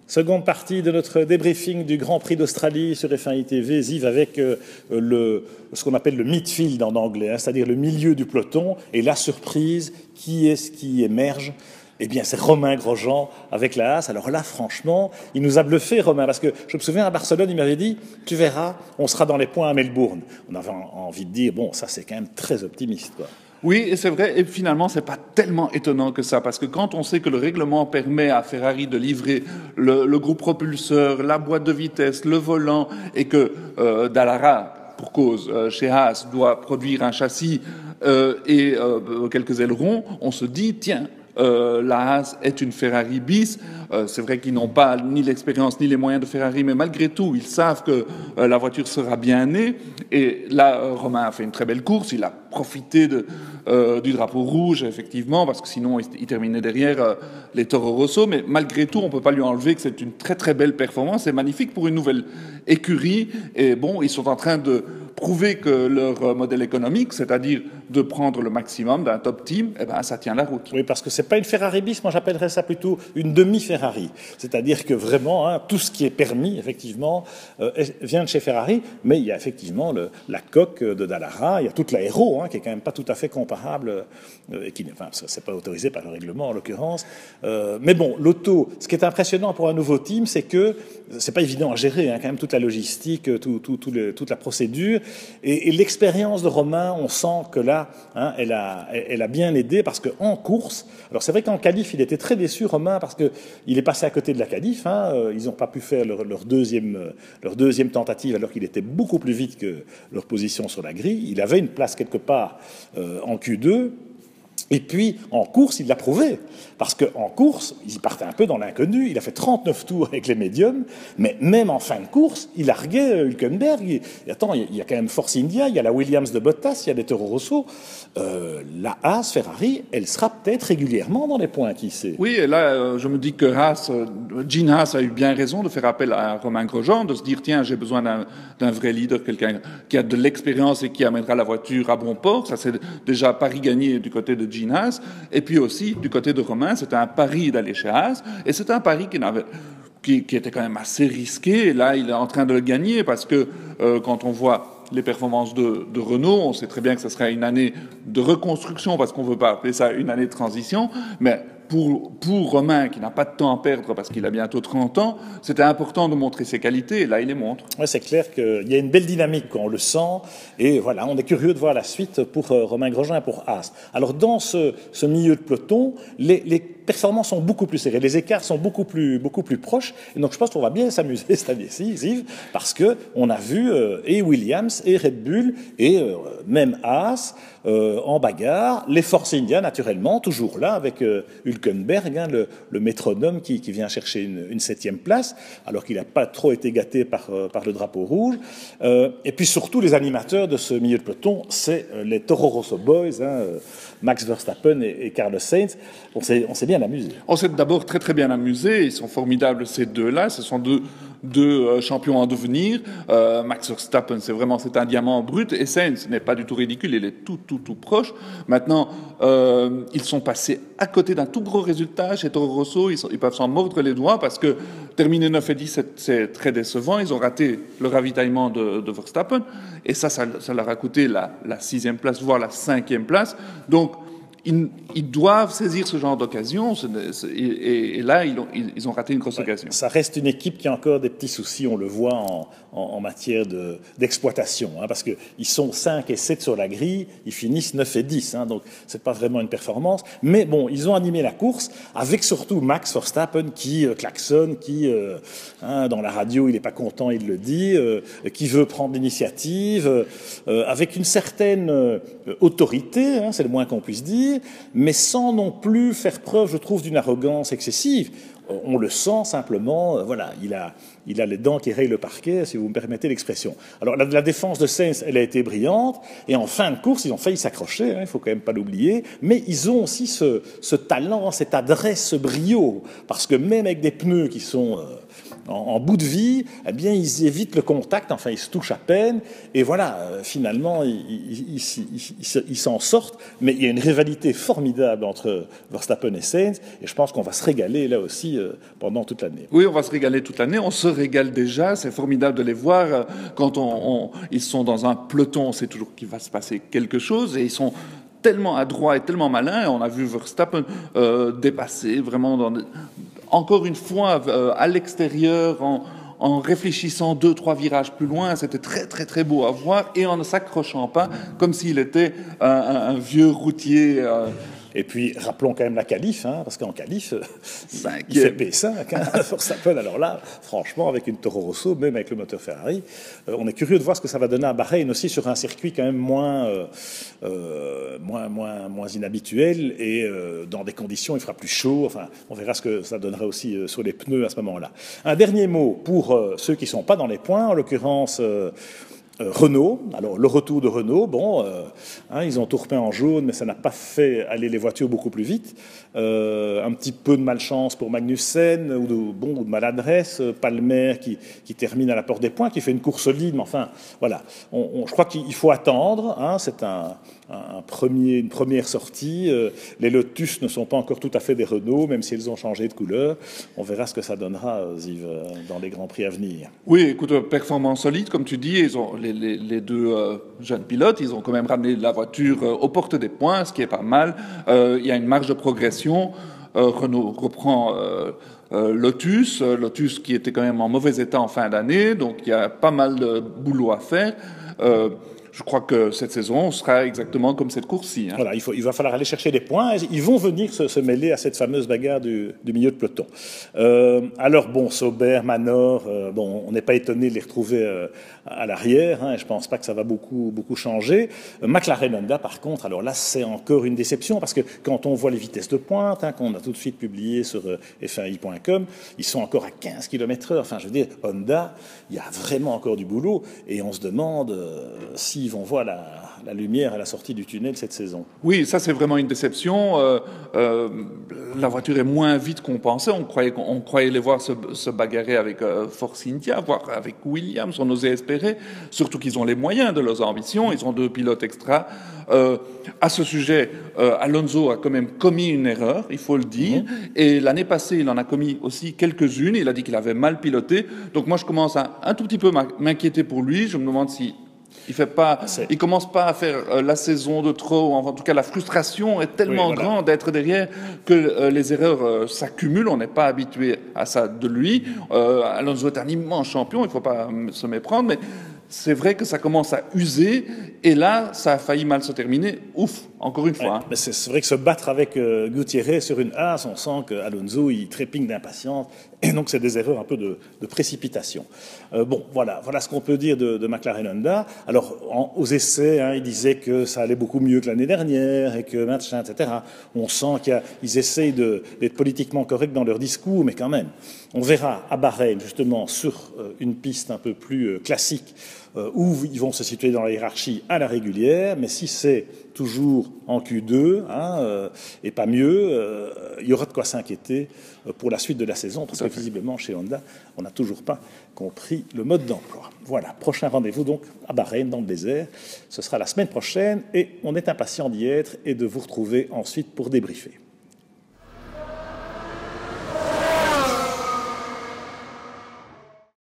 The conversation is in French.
Seconde partie de notre débriefing du Grand Prix d'Australie sur F1 ITV, Ziv, avec ce qu'on appelle le midfield en anglais, c'est-à-dire le milieu du peloton, et la surprise, qui est-ce qui émerge? Eh bien, c'est Romain Grosjean avec la Haas. Alors là, franchement, il nous a bluffé, Romain, parce que je me souviens, à Barcelone, il m'avait dit « Tu verras, on sera dans les points à Melbourne ». On avait envie de dire « Bon, ça, c'est quand même très optimiste, quoi ». Oui, et c'est vrai, et finalement, c'est pas tellement étonnant que ça, parce que quand on sait que le règlement permet à Ferrari de livrer le groupe propulseur, la boîte de vitesse, le volant, et que Dallara, pour cause, chez Haas, doit produire un châssis et quelques ailerons, on se dit, tiens, la Haas est une Ferrari bis. C'est vrai qu'ils n'ont pas ni l'expérience ni les moyens de Ferrari, mais malgré tout, ils savent que la voiture sera bien née. Et là, Romain a fait une très belle course. Il a profité du drapeau rouge, effectivement, parce que sinon, il terminait derrière les Toro Rosso. Mais malgré tout, on ne peut pas lui enlever que c'est une très très belle performance. C'est magnifique pour une nouvelle écurie. Et bon, ils sont en train de prouver que leur modèle économique, c'est-à-dire de prendre le maximum d'un top team, eh ben, ça tient la route. Oui, parce que c'est pas une Ferrari bis, moi j'appellerais ça plutôt une demi-Ferrari. C'est-à-dire que vraiment, tout ce qui est permis, effectivement, vient de chez Ferrari, mais il y a effectivement la coque de Dallara, il y a toute l'aéro, qui est quand même pas tout à fait comparable, et qui, enfin, c'est pas autorisé par le règlement en l'occurrence. Mais bon, l'auto, ce qui est impressionnant pour un nouveau team, c'est que c'est pas évident à gérer, quand même, toute la logistique, toute la procédure. Et l'expérience de Romain, on sent que là, elle a bien aidé, parce qu'en course, alors c'est vrai qu'en qualif, il était très déçu, Romain, parce qu'il est passé à côté de la qualif. Ils n'ont pas pu faire leur deuxième tentative, alors qu'il était beaucoup plus vite que leur position sur la grille. Il avait une place quelque part en Q2. Et puis, en course, il l'a prouvé. Parce qu'en course, il partait un peu dans l'inconnu. Il a fait 39 tours avec les médiums. Mais même en fin de course, il larguait Hülkenberg. Attends, il y a quand même Force India, il y a la Williams de Bottas, il y a des Toro Rosso. La Haas, Ferrari, elle sera peut-être régulièrement dans les points, qui sait. Oui, et là, je me dis que Gene Haas a eu bien raison de faire appel à Romain Grosjean, de se dire, tiens, j'ai besoin d'un vrai leader, quelqu'un qui a de l'expérience et qui amènera la voiture à bon port. Ça, c'est déjà pari gagné du côté de Gene Haas. Et puis aussi, du côté de Romain, c'était un pari d'aller chez Haas. Et c'était un pari qui était quand même assez risqué. Et là, il est en train de le gagner parce que quand on voit les performances de Renault, on sait très bien que ce sera une année de reconstruction, parce qu'on ne veut pas appeler ça une année de transition, mais pour Romain, qui n'a pas de temps à perdre parce qu'il a bientôt 30 ans, c'était important de montrer ses qualités, et là, il les montre. Ouais, c'est clair qu'il y a une belle dynamique, on le sent, et voilà, on est curieux de voir la suite pour Romain Grosjean et pour Haas. Alors, dans ce milieu de peloton, les performances sont beaucoup plus serrées, les écarts sont beaucoup plus proches, et donc je pense qu'on va bien s'amuser cette année-ci, Yves, parce qu'on a vu et Williams, et Red Bull, et même Haas, en bagarre, les Force India, naturellement, toujours là, avec Hülkenberg, le métronome qui vient chercher une 7e place, alors qu'il n'a pas trop été gâté par le drapeau rouge. Et puis surtout, les animateurs de ce milieu de peloton, c'est les Toro Rosso Boys, Max Verstappen et Carlos Sainz. On s'est bien amusé. On s'est d'abord très très bien amusé. Ils sont formidables, ces deux-là. Ce sont deux champions en devenir. Max Verstappen, c'est un diamant brut, et Sainz n'est pas du tout ridicule, il est tout proche. Maintenant, ils sont passés à côté d'un tout gros résultat chez Toro Rosso. Ils peuvent s'en mordre les doigts, parce que terminer 9 et 10, c'est très décevant. Ils ont raté le ravitaillement de Verstappen, et ça leur a coûté la 6e place, voire la 5e place. Donc, ils doivent saisir ce genre d'occasion, et là, ils ont raté une grosse occasion. Ça reste une équipe qui a encore des petits soucis, on le voit en matière d'exploitation, parce qu'ils sont 5 et 7 sur la grille, ils finissent 9 et 10, donc c'est pas vraiment une performance. Mais bon, ils ont animé la course, avec surtout Max Verstappen qui klaxonne, qui, dans la radio, il n'est pas content, il le dit, qui veut prendre l'initiative, avec une certaine autorité, c'est le moins qu'on puisse dire, mais sans non plus faire preuve, je trouve, d'une arrogance excessive. On le sent simplement, voilà, il a les dents qui rayent le parquet, si vous me permettez l'expression. Alors la défense de Sainz, elle a été brillante, et en fin de course, ils ont failli s'accrocher, il faut quand même pas l'oublier, mais ils ont aussi ce talent, cette adresse, ce brio, parce que même avec des pneus qui sont en bout de vie, eh bien, ils évitent le contact, enfin, ils se touchent à peine, et voilà, finalement, ils s'en sortent, mais il y a une rivalité formidable entre Verstappen et Sainz, et je pense qu'on va se régaler là aussi pendant toute l'année. Oui, on va se régaler toute l'année, on se régale déjà, c'est formidable de les voir. Quand ils sont dans un peloton, on sait toujours qu'il va se passer quelque chose, et ils sont tellement adroits et tellement malins. On a vu Verstappen dépasser vraiment encore une fois à l'extérieur en réfléchissant 2-3 virages plus loin. C'était très très très beau à voir, et en ne s'accrochant pas comme s'il était un vieux routier. Et puis, rappelons quand même la qualif, parce qu'en qualif, il fait P5, Verstappen. Alors là, franchement, avec une Toro Rosso, même avec le moteur Ferrari, on est curieux de voir ce que ça va donner à Bahreïn aussi, sur un circuit quand même moins inhabituel, et dans des conditions, il fera plus chaud. Enfin, on verra ce que ça donnera aussi sur les pneus à ce moment-là. Un dernier mot pour ceux qui ne sont pas dans les points, en l'occurrence Renault. Alors, le retour de Renault, bon, ils ont tout repeint en jaune, mais ça n'a pas fait aller les voitures beaucoup plus vite. Un petit peu de malchance pour Magnussen, ou de maladresse. Palmer qui termine à la porte des points, qui fait une course solide, mais enfin, voilà. Je crois qu'il faut attendre. C'est une première sortie. Les Lotus ne sont pas encore tout à fait des Renault, même s'ils ont changé de couleur. On verra ce que ça donnera, Yves, dans les Grands Prix à venir. Oui, écoute, performance solide, comme tu dis. Ils ont les deux jeunes pilotes, ils ont quand même ramené la voiture aux portes des points, ce qui est pas mal. Il y a une marge de progression. Renault reprend Lotus qui était quand même en mauvais état en fin d'année, donc il y a pas mal de boulot à faire. Je crois que cette saison sera exactement comme cette course-ci. Voilà, il va falloir aller chercher des points. Ils vont venir se mêler à cette fameuse bagarre du milieu de peloton. Alors, bon, Sauber, Manor, on n'est pas étonné de les retrouver à l'arrière. Je ne pense pas que ça va beaucoup changer. McLaren Honda, par contre, alors là, c'est encore une déception, parce que quand on voit les vitesses de pointe, qu'on a tout de suite publiées sur F1i.com, ils sont encore à 15 km/h. Enfin, je veux dire, Honda, il y a vraiment encore du boulot, et on se demande s'ils vont voir la lumière à la sortie du tunnel cette saison. Oui, ça c'est vraiment une déception. La voiture est moins vite qu'on pensait. On croyait les voir se bagarrer avec Force India, voire avec Williams. On osait espérer, surtout qu'ils ont les moyens de leurs ambitions. Ils ont 2 pilotes extra. À ce sujet, Alonso a quand même commis une erreur, il faut le dire. Et l'année passée, il en a commis aussi quelques-unes. Il a dit qu'il avait mal piloté. Donc moi, je commence à un tout petit peu m'inquiéter pour lui. Je me demande si il commence pas à faire la saison de trop. En tout cas, la frustration est tellement grande d'être derrière que les erreurs s'accumulent. On n'est pas habitué à ça de lui. Alonso est un immense champion, il ne faut pas se méprendre, mais c'est vrai que ça commence à user, et là, ça a failli mal se terminer. Ouf, encore une fois. Mais c'est vrai que se battre avec Gutiérrez sur une Haas, on sent qu'Alonso, il trépigne d'impatience, et donc c'est des erreurs un peu de précipitation. Voilà ce qu'on peut dire de McLaren Honda. Alors, aux essais, il disait que ça allait beaucoup mieux que l'année dernière, et que machin, etc. On sent qu'ils essayent d'être politiquement corrects dans leur discours, mais quand même, on verra à Bahreïn, justement, sur une piste un peu plus classique, où ils vont se situer dans la hiérarchie à la régulière, mais si c'est toujours en Q2 et pas mieux, il y aura de quoi s'inquiéter pour la suite de la saison, parce que visiblement chez Honda, on n'a toujours pas compris le mode d'emploi. Voilà, prochain rendez-vous donc à Bahreïn, dans le désert. Ce sera la semaine prochaine, et on est impatient d'y être et de vous retrouver ensuite pour débriefer.